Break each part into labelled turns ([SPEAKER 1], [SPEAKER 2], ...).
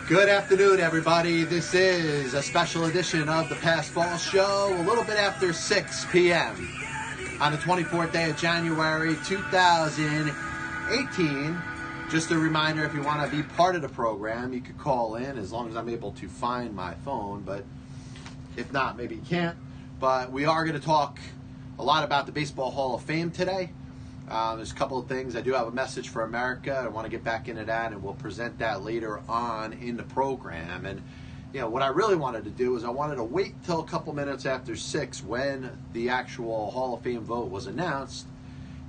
[SPEAKER 1] Good afternoon, everybody. This is a special edition of the Past Fall Show, a little bit after 6 p.m. on the 24th day of January 2018. Just a reminder, if you want to be part of the program, you could call in as long as I'm able to find my phone, but if not, maybe you can't. But we are going to talk a lot about the Baseball Hall of Fame today. There's a couple of things. I do have a message for America. I want to get back into that, and we'll present that later on in the program. And, what I really wanted to do is I wanted to wait till a couple minutes after 6 when the actual Hall of Fame vote was announced,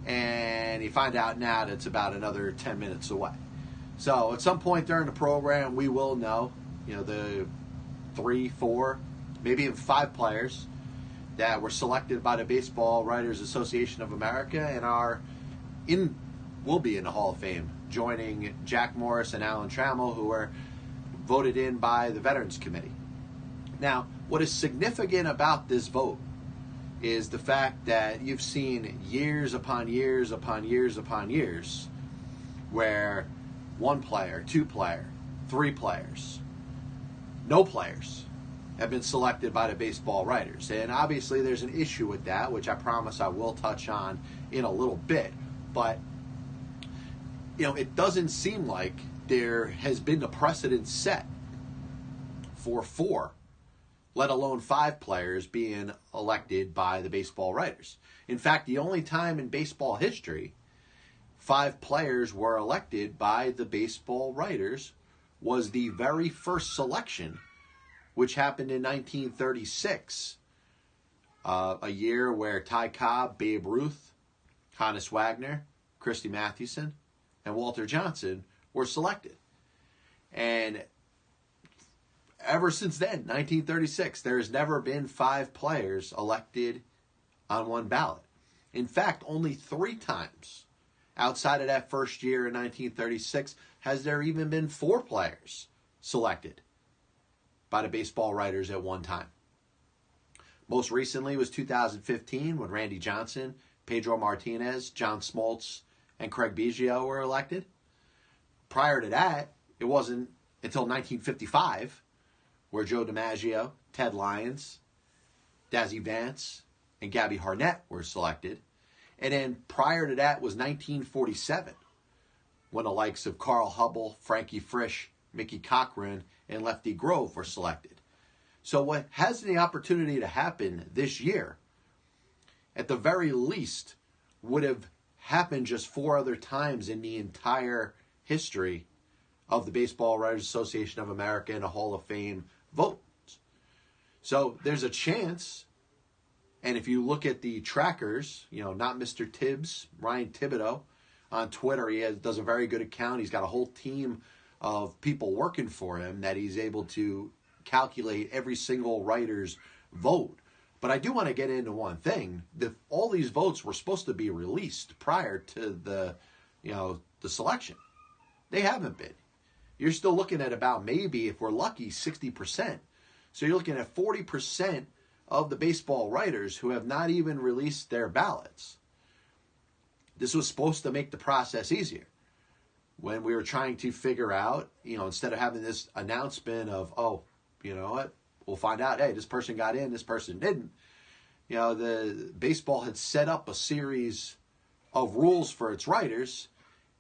[SPEAKER 1] and you find out now that it's about another 10 minutes away. So at some point during the program, we will know, the 3, 4, maybe even 5 players that were selected by the Baseball Writers Association of America and will be in the Hall of Fame, joining Jack Morris and Alan Trammell, who were voted in by the Veterans Committee. Now, what is significant about this vote is the fact that you've seen years upon years upon years upon years where 1 player, 2 player, 3 players, no players have been selected by the baseball writers. And obviously there's an issue with that, which I promise I will touch on in a little bit. But, it doesn't seem like there has been a precedent set for 4, let alone 5 players being elected by the baseball writers. In fact, the only time in baseball history 5 players were elected by the baseball writers was the very first selection, which happened in 1936, a year where Ty Cobb, Babe Ruth, Honus Wagner, Christy Mathewson, and Walter Johnson were selected. And ever since then, 1936, there has never been 5 players elected on one ballot. In fact, only 3 times outside of that first year in 1936 has there even been 4 players selected by the baseball writers at one time. Most recently was 2015 when Randy Johnson, Pedro Martinez, John Smoltz, and Craig Biggio were elected. Prior to that, it wasn't until 1955 where Joe DiMaggio, Ted Lyons, Dazzy Vance, and Gabby Harnett were selected. And then prior to that was 1947 when the likes of Carl Hubble, Frankie Frisch, Mickey Cochran, and Lefty Grove were selected. So what has the opportunity to happen this year, at the very least, would have happened just 4 other times in the entire history of the Baseball Writers Association of America and a Hall of Fame vote. So there's a chance, and if you look at the trackers, not Mr. Tibbs, Ryan Thibodeau on Twitter, does a very good account. He's got a whole team of people working for him that he's able to calculate every single writer's vote. But I do want to get into one thing. All these votes were supposed to be released prior to the selection. They haven't been. You're still looking at about, maybe, if we're lucky, 60%. So you're looking at 40% of the baseball writers who have not even released their ballots. This was supposed to make the process easier. When we were trying to figure out, instead of having this announcement of, what, we'll find out, hey, this person got in, this person didn't. The baseball had set up a series of rules for its writers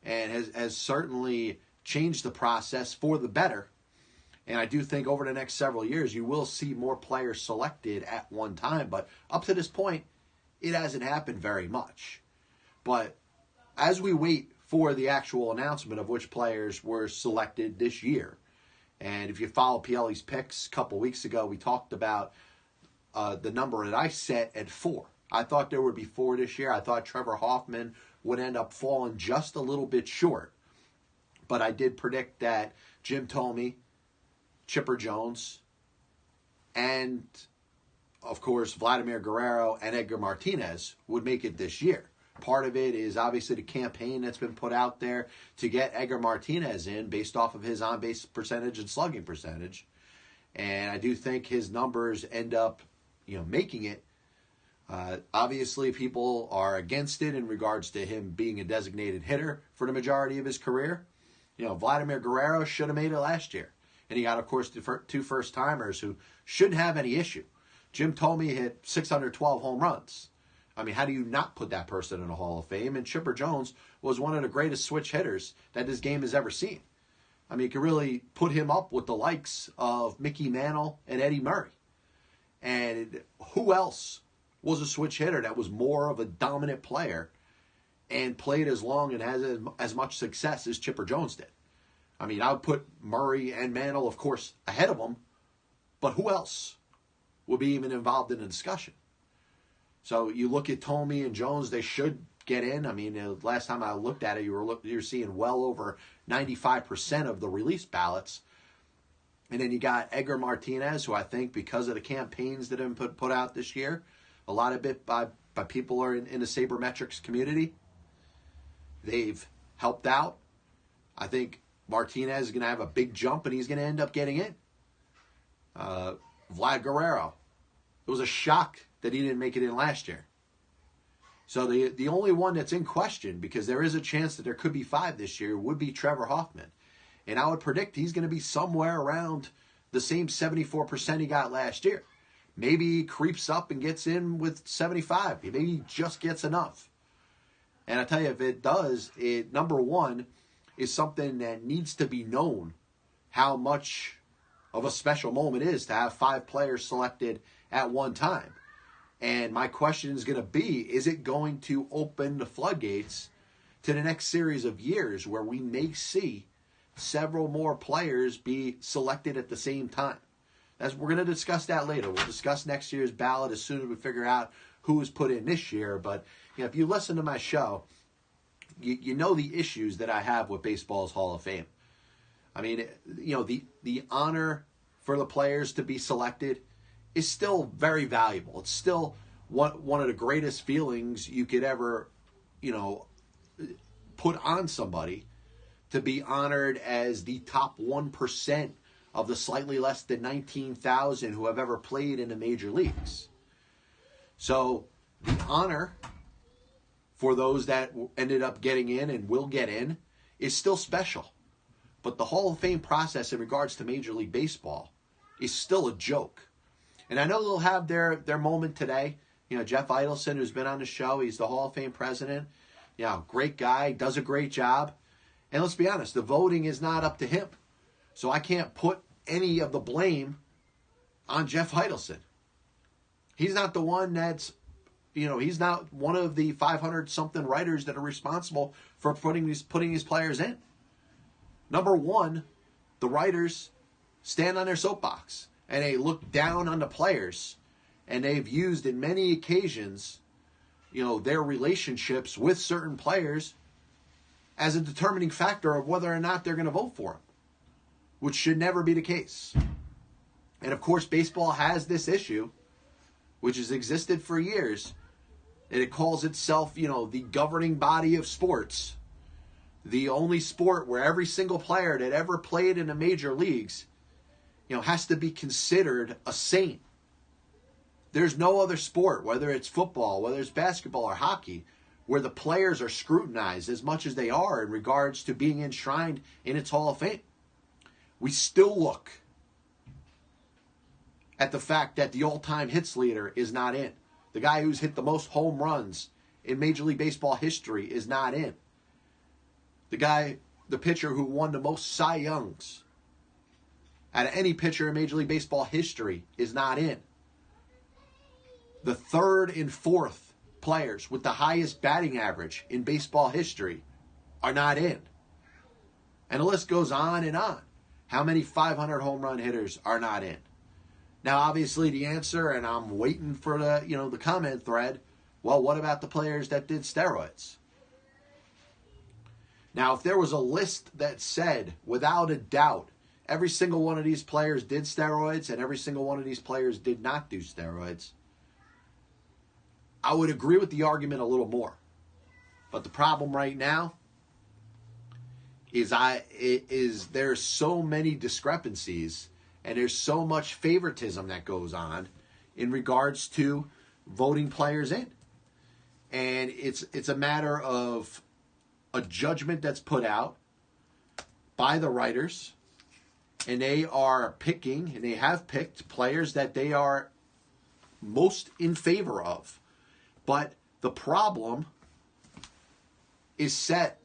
[SPEAKER 1] and has certainly changed the process for the better. And I do think over the next several years, you will see more players selected at one time. But up to this point, it hasn't happened very much. But as we wait for the actual announcement of which players were selected this year. And if you follow Pielli's picks a couple weeks ago, we talked about the number that I set at 4. I thought there would be 4 this year. I thought Trevor Hoffman would end up falling just a little bit short. But I did predict that Jim Thome, Chipper Jones, and, of course, Vladimir Guerrero and Edgar Martinez would make it this year. Part of it is obviously the campaign that's been put out there to get Edgar Martinez in based off of his on-base percentage and slugging percentage. And I do think his numbers end up, making it. Obviously, people are against it in regards to him being a designated hitter for the majority of his career. Vladimir Guerrero should have made it last year. And you got, of course, two first-timers who shouldn't have any issue. Jim Thome hit 612 home runs. I mean, how do you not put that person in a Hall of Fame? And Chipper Jones was one of the greatest switch hitters that this game has ever seen. I mean, you can really put him up with the likes of Mickey Mantle and Eddie Murray. And who else was a switch hitter that was more of a dominant player and played as long and has as much success as Chipper Jones did? I mean, I would put Murray and Mantle, of course, ahead of him, but who else would be even involved in the discussion? So you look at Thome and Jones, they should get in. I mean, last time I looked at it, you were seeing well over 95% of the release ballots. And then you got Edgar Martinez, who I think because of the campaigns that have been put out this year, a lot of it by people are in the sabermetrics community. They've helped out. I think Martinez is going to have a big jump, and he's going to end up getting in. Vlad Guerrero. It was a shock that he didn't make it in last year. So the only one that's in question, because there is a chance that there could be 5 this year, would be Trevor Hoffman. And I would predict he's going to be somewhere around the same 74% he got last year. Maybe he creeps up and gets in with 75. Maybe he just gets enough. And I tell you, if it does, number one is something that needs to be known how much of a special moment it is to have 5 players selected at one time. And my question is going to be, is it going to open the floodgates to the next series of years where we may see several more players be selected at the same time? We're going to discuss that later. We'll discuss next year's ballot as soon as we figure out who was put in this year. But if you listen to my show, you know the issues that I have with baseball's Hall of Fame. I mean, the honor for the players to be selected is still very valuable. It's still one of the greatest feelings you could ever, put on somebody, to be honored as the top 1% of the slightly less than 19,000 who have ever played in the major leagues. So the honor for those that ended up getting in and will get in is still special. But the Hall of Fame process in regards to Major League Baseball is still a joke. And I know they'll have their moment today. Jeff Idelson, who's been on the show, he's the Hall of Fame president. Great guy, does a great job. And let's be honest, the voting is not up to him. So I can't put any of the blame on Jeff Idelson. He's not the one that's, he's not one of the 500-something writers that are responsible for putting these players in. Number one, the writers stand on their soapbox and they look down on the players, and they've used in many occasions, their relationships with certain players as a determining factor of whether or not they're going to vote for them, which should never be the case. And of course, baseball has this issue, which has existed for years, and it calls itself, the governing body of sports, the only sport where every single player that ever played in the major leagues, has to be considered a saint. There's no other sport, whether it's football, whether it's basketball or hockey, where the players are scrutinized as much as they are in regards to being enshrined in its Hall of Fame. We still look at the fact that the all-time hits leader is not in. The guy who's hit the most home runs in Major League Baseball history is not in. The pitcher who won the most Cy Youngs out of any pitcher in Major League Baseball history is not in. The 3rd and 4th players with the highest batting average in baseball history are not in. And the list goes on and on. How many 500 home run hitters are not in? Now, obviously, the answer, and I'm waiting for the comment thread, well, what about the players that did steroids? Now, if there was a list that said, without a doubt, every single one of these players did steroids and every single one of these players did not do steroids, I would agree with the argument a little more. But the problem right now is there's so many discrepancies and there's so much favoritism that goes on in regards to voting players in. And it's a matter of a judgment that's put out by the writers and they are picking, and they have picked players that they are most in favor of. But the problem is set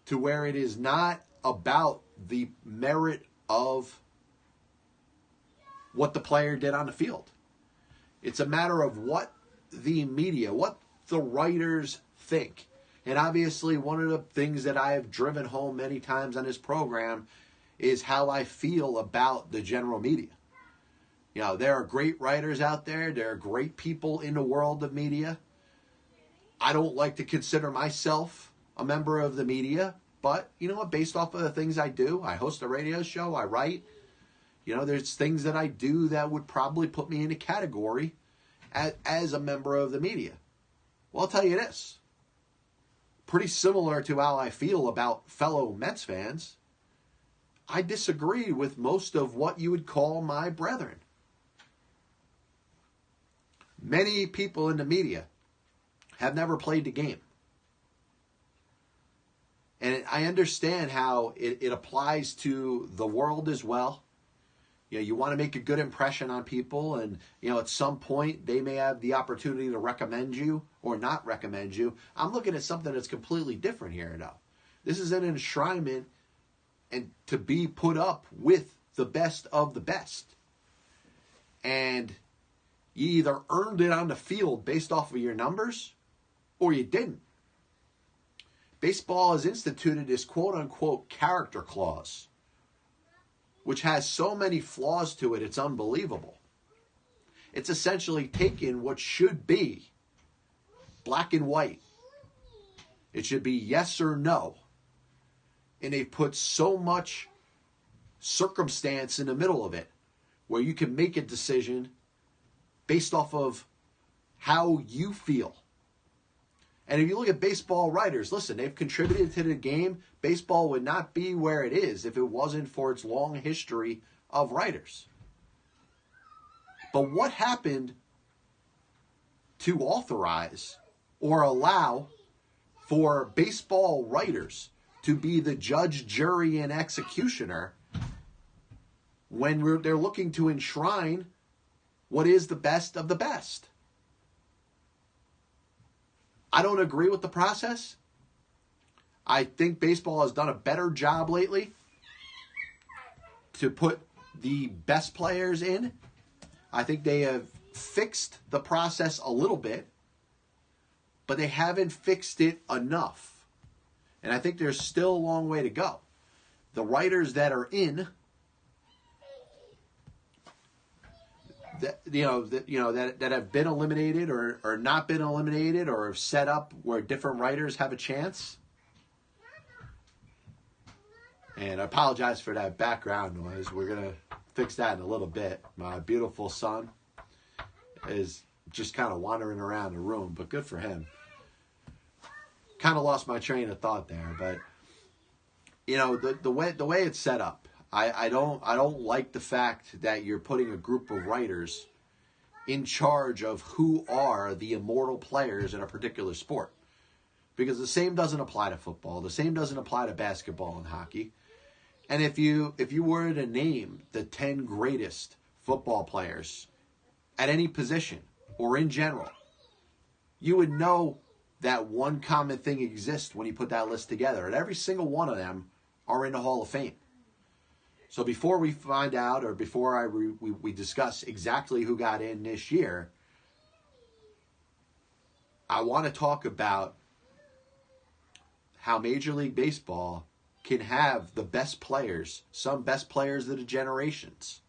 [SPEAKER 1] to where it is not about the merit of what the player did on the field. It's a matter of what the media, what the writers think. And obviously, one of the things that I have driven home many times on this program is how I feel about the general media. You know, there are great writers out there. There are great people in the world of media. I don't like to consider myself a member of the media, but you know what? Based off of the things I do, I host a radio show, I write. You know, there's things that I do that would probably put me in a category as a member of the media. Well, I'll tell you this. Pretty similar to how I feel about fellow Mets fans, I disagree with most of what you would call my brethren. Many people in the media have never played the game. And I understand how it applies to the world as well. You know, you want to make a good impression on people, and you know, at some point they may have the opportunity to recommend you or not recommend you. I'm looking at something that's completely different here, though. This is an enshrinement and to be put up with the best of the best. And you either earned it on the field based off of your numbers, or you didn't. Baseball has instituted this quote-unquote character clause, which has so many flaws to it, it's unbelievable. It's essentially taken what should be black and white. It should be yes or no. And they've put so much circumstance in the middle of it where you can make a decision based off of how you feel. And if you look at baseball writers, listen, they've contributed to the game. Baseball would not be where it is if it wasn't for its long history of writers. But what happened to authorize or allow for baseball writers to be the judge, jury, and executioner when they're looking to enshrine what is the best of the best? I don't agree with the process. I think baseball has done a better job lately to put the best players in. I think they have fixed the process a little bit, but they haven't fixed it enough. And I think there's still a long way to go. The writers that are in, that have been eliminated or not been eliminated or have set up where different writers have a chance. And I apologize for that background noise. We're going to fix that in a little bit. My beautiful son is just kind of wandering around the room, but good for him. Kind of lost my train of thought there, but you know, the way it's set up, I don't like the fact that you're putting a group of writers in charge of who are the immortal players in a particular sport. Because the same doesn't apply to football, the same doesn't apply to basketball and hockey. And if you were to name the 10 greatest football players at any position or in general, you would know that one common thing exists when you put that list together. And every single one of them are in the Hall of Fame. So before we find out, or before we discuss exactly who got in this year, I want to talk about how Major League Baseball can have the best players, some best players of the generations,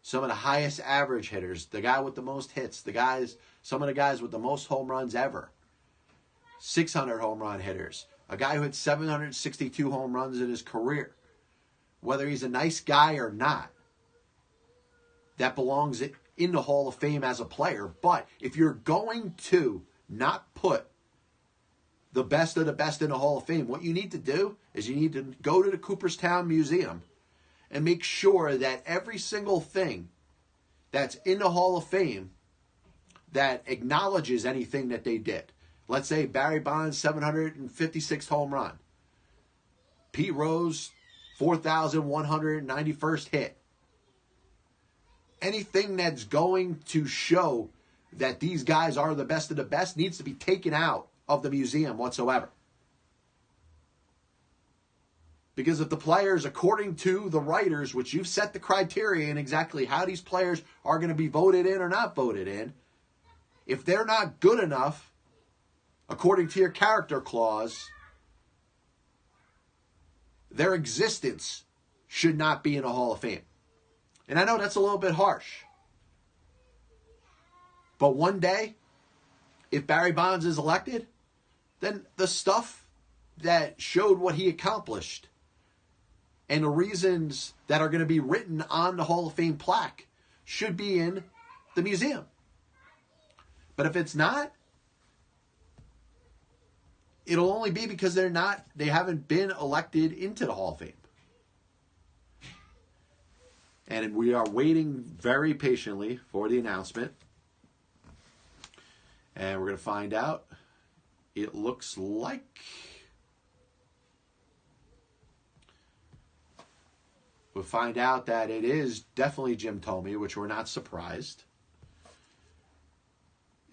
[SPEAKER 1] some of the highest average hitters, the guy with the most hits, some of the guys with the most home runs ever, 600 home run hitters, a guy who hit 762 home runs in his career. Whether he's a nice guy or not, that belongs in the Hall of Fame as a player. But if you're going to not put the best of the best in the Hall of Fame, what you need to do is you need to go to the Cooperstown Museum and make sure that every single thing that's in the Hall of Fame that acknowledges anything that they did. Let's say Barry Bonds, 756th home run. Pete Rose, 4,191st hit. Anything that's going to show that these guys are the best of the best needs to be taken out of the museum whatsoever. Because if the players, according to the writers, which you've set the criteria in exactly how these players are going to be voted in or not voted in, if they're not good enough, according to your character clause, their existence should not be in a Hall of Fame. And I know that's a little bit harsh. But one day, if Barry Bonds is elected, then the stuff that showed what he accomplished and the reasons that are going to be written on the Hall of Fame plaque should be in the museum. But if it's not, it'll only be because they haven't been elected into the Hall of Fame. And we are waiting very patiently for the announcement. And we're going to find out. It looks like we'll find out that it is definitely Jim Thome, which we're not surprised.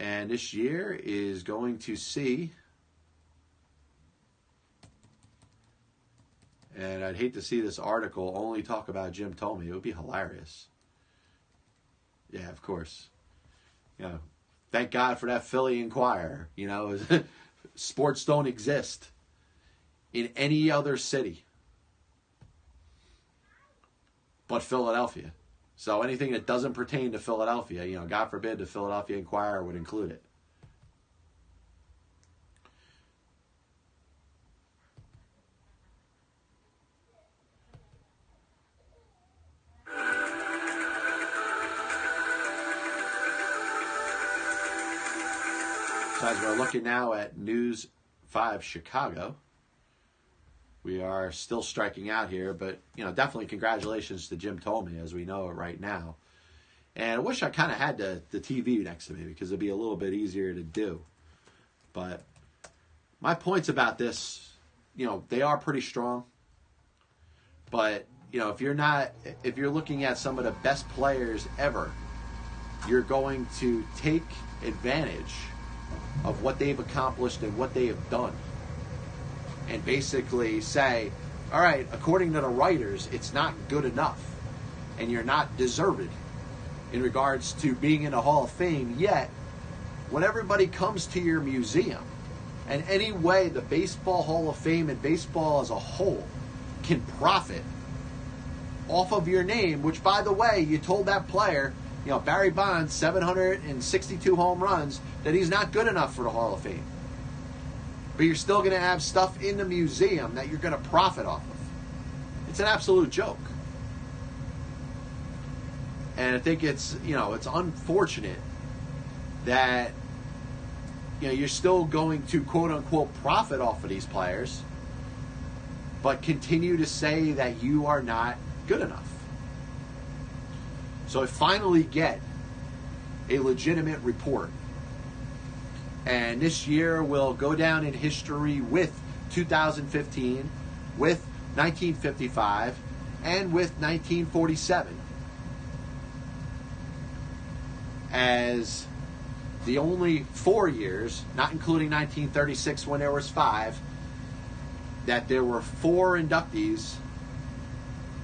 [SPEAKER 1] And this year is going to see, and I'd hate to see this article only talk about Jim Thome. It would be hilarious. Yeah, of course. Thank God for that Philly Inquirer. Sports don't exist in any other city but Philadelphia. So anything that doesn't pertain to Philadelphia, God forbid the Philadelphia Inquirer would include it. So as we're looking now at News 5 Chicago, we are still striking out here, but definitely congratulations to Jim Thome as we know it right now. And I wish I kind of had the TV next to me because it'd be a little bit easier to do. But my points about this, they are pretty strong. But if you're looking at some of the best players ever, you're going to take advantage of what they've accomplished and what they have done. And basically say, all right, according to the writers, it's not good enough. And you're not deserved in regards to being in the Hall of Fame. Yet, when everybody comes to your museum, and any way the Baseball Hall of Fame and baseball as a whole can profit off of your name, which, by the way, you told that player, Barry Bonds, 762 home runs, that he's not good enough for the Hall of Fame. But you're still going to have stuff in the museum that you're going to profit off of. It's an absolute joke. And I think it's unfortunate that, you're still going to quote unquote profit off of these players, but continue to say that you are not good enough. So I finally get a legitimate report. And this year will go down in history with 2015, with 1955, and with 1947 as the only 4 years, not including 1936 when there was 5, that there were 4 inductees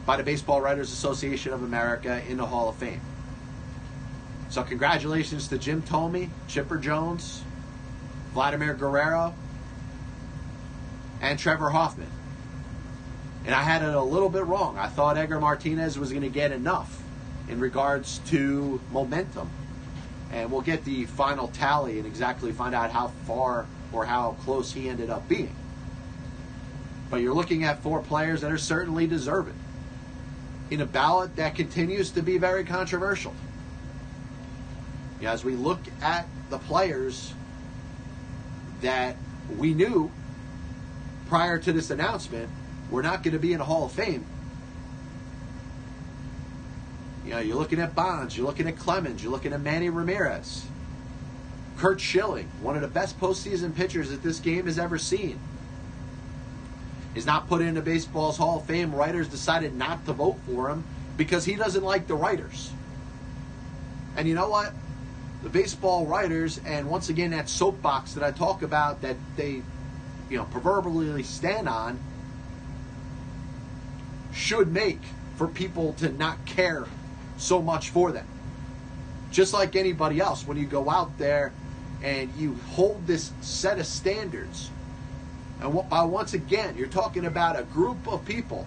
[SPEAKER 1] by the Baseball Writers Association of America in the Hall of Fame. So congratulations to Jim Thome, Chipper Jones, Vladimir Guerrero, and Trevor Hoffman. And I had it a little bit wrong. I thought Edgar Martinez was going to get enough in regards to momentum. And we'll get the final tally and exactly find out how far or how close he ended up being. But you're looking at 4 players that are certainly deserving in a ballot that continues to be very controversial. As we look at the players that we knew prior to this announcement were not going to be in the Hall of Fame. You're looking at Bonds, you're looking at Clemens, you're looking at Manny Ramirez, Curt Schilling, one of the best postseason pitchers that this game has ever seen. is not put into baseball's Hall of Fame. Writers decided not to vote for him because he doesn't like the writers. And you know what? The baseball writers, and once again that soapbox that I talk about that they, proverbially stand on, should make for people to not care so much for them. Just like anybody else, when you go out there and you hold this set of standards, and once again, you're talking about a group of people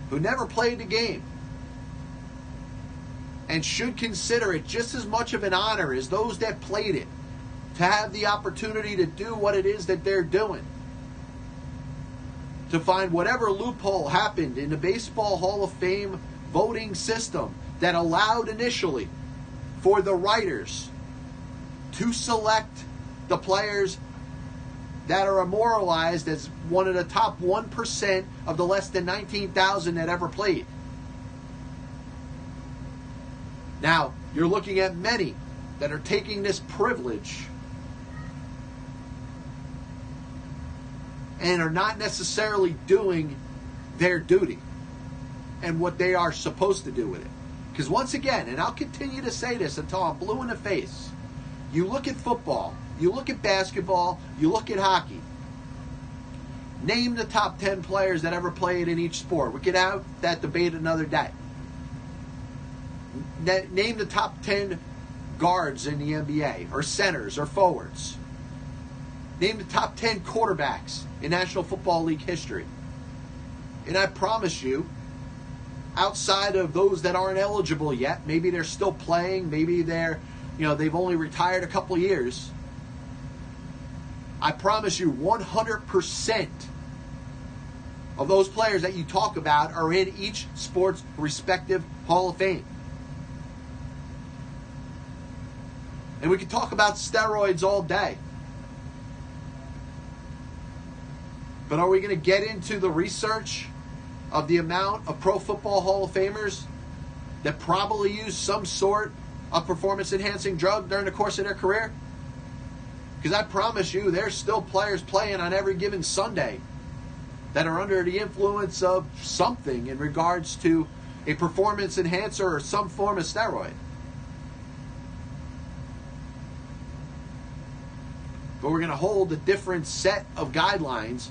[SPEAKER 1] who never played the game and should consider it just as much of an honor as those that played it to have the opportunity to do what it is that they're doing. To find whatever loophole happened in the Baseball Hall of Fame voting system that allowed initially for the writers to select the players that are immortalized as one of the top 1% of the less than 19,000 that ever played. Now, you're looking at many that are taking this privilege and are not necessarily doing their duty and what they are supposed to do with it. Because once again, and I'll continue to say this until I'm blue in the face, you look at football, you look at basketball, you look at hockey. Name the top 10 players that ever played in each sport. We could have that debate another day. Name the top 10 guards in the NBA, or centers, or forwards. Name the top 10 quarterbacks in National Football League history. And I promise you, outside of those that aren't eligible yet, maybe they're still playing, maybe they've only retired a couple years. I promise you 100% of those players that you talk about are in each sport's respective Hall of Fame. And we could talk about steroids all day. But are we going to get into the research of the amount of Pro Football Hall of Famers that probably use some sort of performance-enhancing drug during the course of their career? Because I promise you, there's still players playing on every given Sunday that are under the influence of something in regards to a performance enhancer or some form of steroid. But we're going to hold a different set of guidelines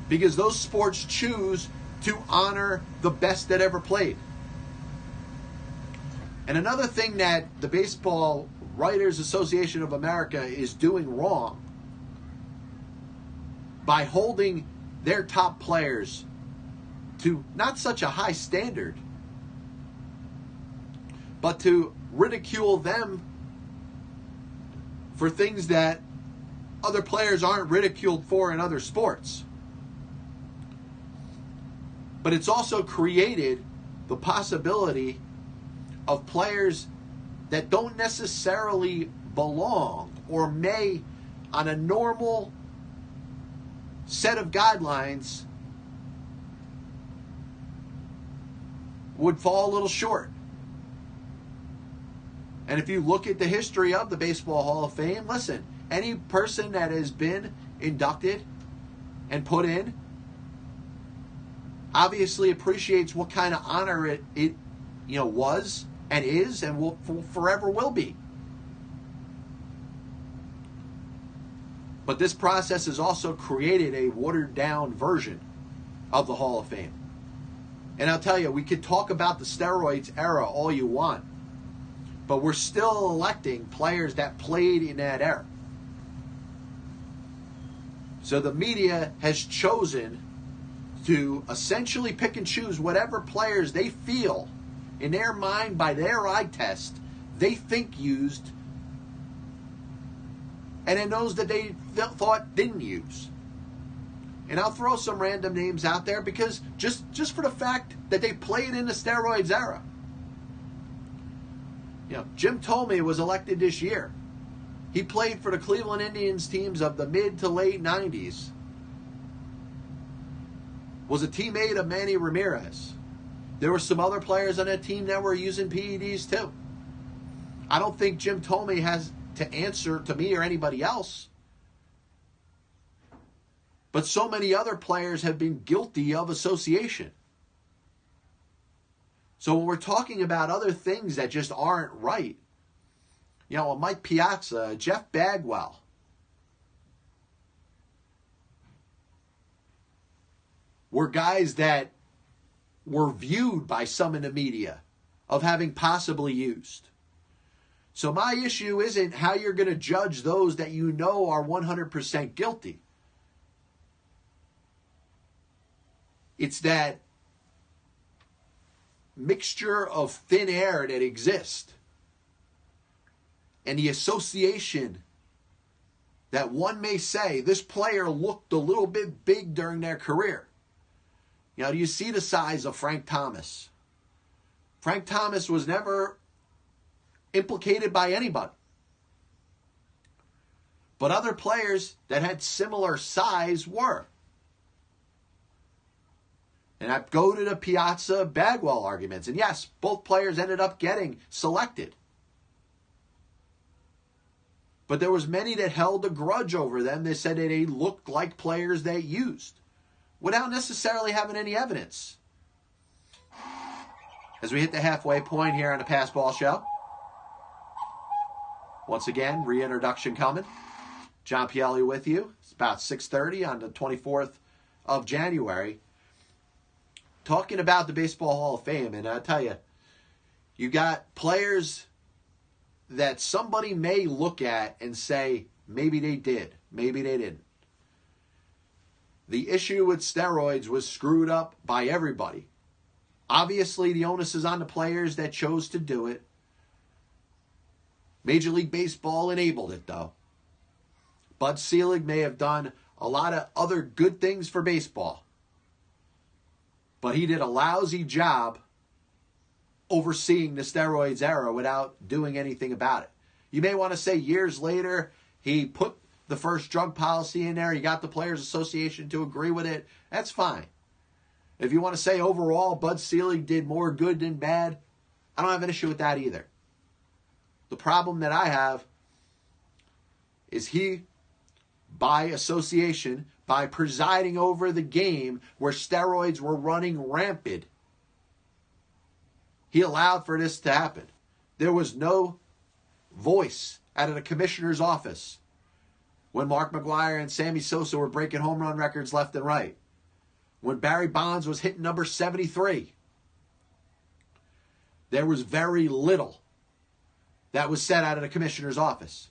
[SPEAKER 1] because those sports choose to honor the best that ever played. And another thing that the Baseball Writers Association of America is doing wrong by holding their top players to not such a high standard, but to ridicule them for things that other players aren't ridiculed for in other sports. But it's also created the possibility of players that don't necessarily belong or may, on a normal set of guidelines, would fall a little short. And if you look at the history of the Baseball Hall of Fame, listen, any person that has been inducted and put in obviously appreciates what kind of honor it was and is and will forever will be. But this process has also created a watered down version of the Hall of Fame. And I'll tell you, we could talk about the steroids era all you want, but we're still electing players that played in that era. So the media has chosen to essentially pick and choose whatever players they feel in their mind, by their eye test, they think used, and then those that they thought didn't use. And I'll throw some random names out there because just for the fact that they played in the steroids era. Jim Thome was elected this year. He played for the Cleveland Indians teams of the mid to late 90s. Was a teammate of Manny Ramirez. There were some other players on that team that were using PEDs too. I don't think Jim Thome has to answer to me or anybody else But so many other players have been guilty of association. So when we're talking about other things that just aren't right, you know, a Mike Piazza, a Jeff Bagwell, were guys that were viewed by some in the media of having possibly used. So my issue isn't how you're going to judge those that you know are 100% guilty. It's that mixture of thin air that exists and the association that one may say this player looked a little bit big during their career. You know, do you see the size of Frank Thomas? Frank Thomas was never implicated by anybody. But other players that had similar size were. And I go to the Piazza-Bagwell arguments. And yes, both players ended up getting selected. But there was many that held a grudge over them. They said that they looked like players they used, without necessarily having any evidence. As we hit the halfway point here on the Pass Ball Show. Once again, reintroduction coming. John Pielli with you. It's about 6:30 on the 24th of January. Talking about the Baseball Hall of Fame. And I tell you, you got players that somebody may look at and say, maybe they did, maybe they didn't. The issue with steroids was screwed up by everybody. Obviously, the onus is on the players that chose to do it. Major League Baseball enabled it, though. Bud Selig may have done a lot of other good things for baseball, but he did a lousy job overseeing the steroids era without doing anything about it. You may want to say years later, he put the first drug policy in there, he got the Players Association to agree with it. That's fine. If you want to say overall Bud Selig did more good than bad, I don't have an issue with that either. The problem that I have is he, by association, by presiding over the game where steroids were running rampant, he allowed for this to happen. There was no voice out of the commissioner's office when Mark McGwire and Sammy Sosa were breaking home run records left and right. When Barry Bonds was hitting number 73. There was very little that was said out of the commissioner's office.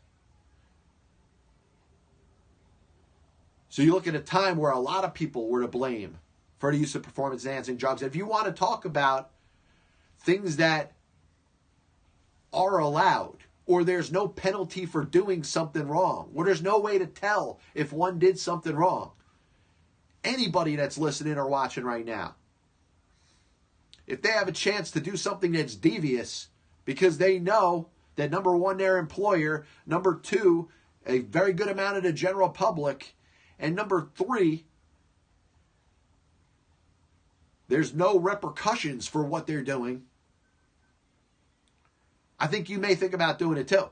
[SPEAKER 1] So you look at a time where a lot of people were to blame for the use of performance-enhancing drugs. If you want to talk about things that are allowed, or there's no penalty for doing something wrong, or there's no way to tell if one did something wrong, anybody that's listening or watching right now, if they have a chance to do something that's devious because they know that, number one, their employer, number two, a very good amount of the general public, and number three, there's no repercussions for what they're doing, I think you may think about doing it too.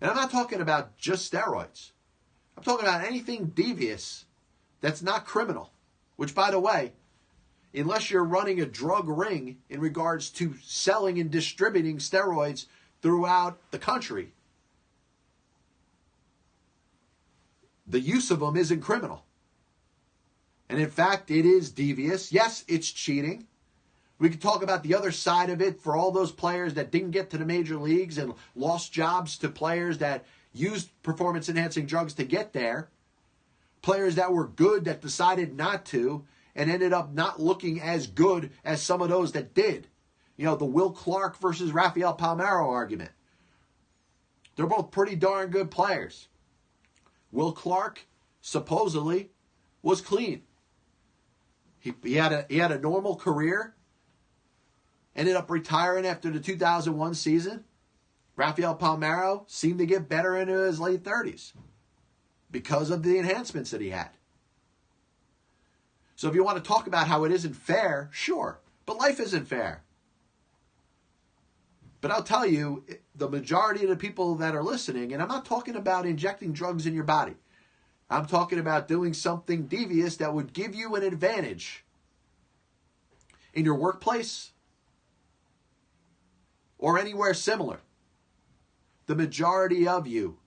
[SPEAKER 1] And I'm not talking about just steroids. I'm talking about anything devious that's not criminal. Which, by the way, unless you're running a drug ring in regards to selling and distributing steroids throughout the country, the use of them isn't criminal. And in fact, it is devious. Yes, it's cheating. We could talk about the other side of it for all those players that didn't get to the major leagues and lost jobs to players that used performance-enhancing drugs to get there. Players that were good that decided not to and ended up not looking as good as some of those that did. You know, the Will Clark versus Rafael Palmeiro argument. They're both pretty darn good players. Will Clark supposedly was clean. He had a normal career. Ended up retiring after the 2001 season. Rafael Palmeiro seemed to get better into his late 30s because of the enhancements that he had. So if you want to talk about how it isn't fair, sure. But life isn't fair. But I'll tell you, the majority of the people that are listening, and I'm not talking about injecting drugs in your body. I'm talking about doing something devious that would give you an advantage in your workplace or anywhere similar. The majority of you,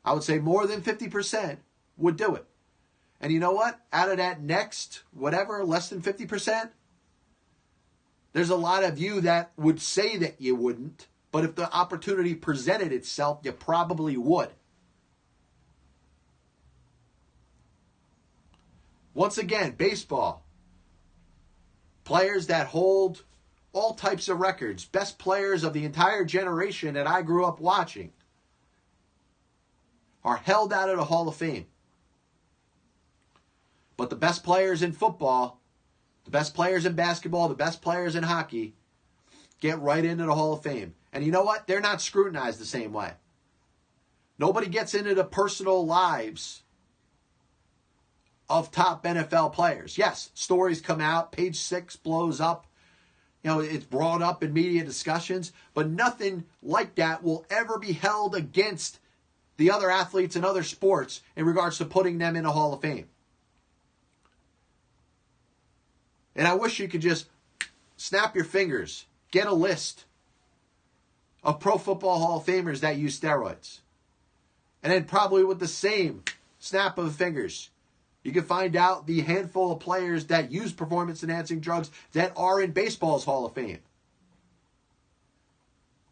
[SPEAKER 1] I would say more than 50%, would do it. And you know what? Out of that next, whatever, less than 50%, there's a lot of you that would say that you wouldn't, but if the opportunity presented itself, you probably would. Once again, baseball. Players that hold all types of records, best players of the entire generation that I grew up watching, are held out of the Hall of Fame. But the best players in football, the best players in basketball, the best players in hockey get right into the Hall of Fame. And you know what? They're not scrutinized the same way. Nobody gets into the personal lives of top NFL players. Yes, stories come out, Page 6 blows up, it's brought up in media discussions, but nothing like that will ever be held against the other athletes in other sports in regards to putting them in a Hall of Fame. And I wish you could just snap your fingers, get a list of Pro Football Hall of Famers that use steroids. And then probably with the same snap of fingers, you can find out the handful of players that use performance-enhancing drugs that are in baseball's Hall of Fame.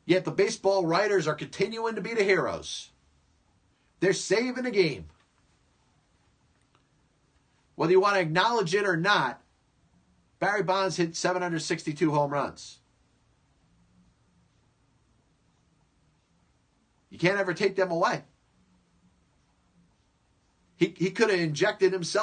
[SPEAKER 1] Yet the baseball writers are continuing to be the heroes. They're saving the game. Whether you want to acknowledge it or not, Barry Bonds hit 762 home runs. You can't ever take them away. He could have injected himself